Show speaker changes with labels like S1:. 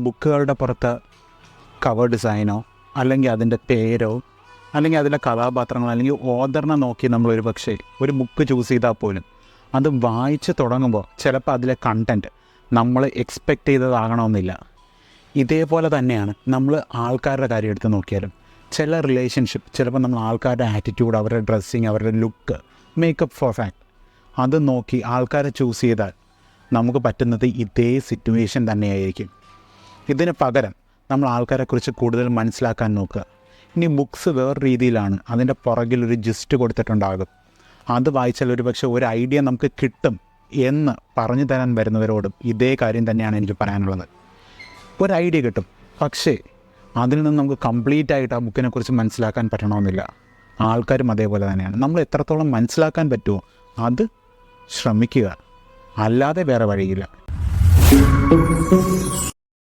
S1: ബുക്കുകളുടെ പുറത്ത് കവർ ഡിസൈനോ അല്ലെങ്കിൽ അതിൻ്റെ പേരോ അല്ലെങ്കിൽ അതിലെ കഥാപാത്രങ്ങളോ അല്ലെങ്കിൽ ഓദറിനെ നോക്കി നമ്മളൊരു പക്ഷേ ഒരു ബുക്ക് ചൂസ് ചെയ്താൽ പോലും അത് വായിച്ച് തുടങ്ങുമ്പോൾ ചിലപ്പോൾ അതിലെ കണ്ടൻറ്റ് നമ്മൾ എക്സ്പെക്റ്റ് ചെയ്തതാകണമെന്നില്ല. ഇതേപോലെ തന്നെയാണ് നമ്മൾ ആൾക്കാരുടെ കാര്യം എടുത്ത് നോക്കിയാലും ചില റിലേഷൻഷിപ്പ് ചിലപ്പോൾ നമ്മൾ ആൾക്കാരുടെ ആറ്റിറ്റ്യൂഡ്, അവരുടെ ഡ്രസ്സിങ്, അവരുടെ ലുക്ക്, മേക്കപ്പ് ഫോർ ഫാക്ട് അത് നോക്കി ആൾക്കാരെ ചൂസ് ചെയ്താൽ നമുക്ക് പറ്റുന്നത് ഇതേ സിറ്റുവേഷൻ തന്നെയായിരിക്കും. ഇതിന് പകരം നമ്മൾ ആൾക്കാരെക്കുറിച്ച് കൂടുതൽ മനസ്സിലാക്കാൻ നോക്കുക. ഇനി ബുക്സ് വേറെ രീതിയിലാണ്, അതിൻ്റെ പുറകിലൊരു ജിസ്റ്റ് കൊടുത്തിട്ടുണ്ടാകും. അത് വായിച്ചാൽ ഒരു പക്ഷേ ഒരു ഐഡിയ നമുക്ക് കിട്ടും എന്ന് പറഞ്ഞു തരാൻ വരുന്നവരോടും ഇതേ കാര്യം തന്നെയാണ് എനിക്ക് പറയാനുള്ളത്. ഒരു ഐഡിയ കിട്ടും, പക്ഷേ അതിൽ നിന്ന് നമുക്ക് കംപ്ലീറ്റ് ആയിട്ട് ആ ബുക്കിനെക്കുറിച്ച് മനസ്സിലാക്കാൻ പറ്റണമെന്നില്ല. ആൾക്കാരും അതേപോലെ തന്നെയാണ്. നമ്മൾ എത്രത്തോളം മനസ്സിലാക്കാൻ പറ്റുമോ അത് ശ്രമിക്കുക, അല്ലാതെ വേറെ വഴിയില്ല.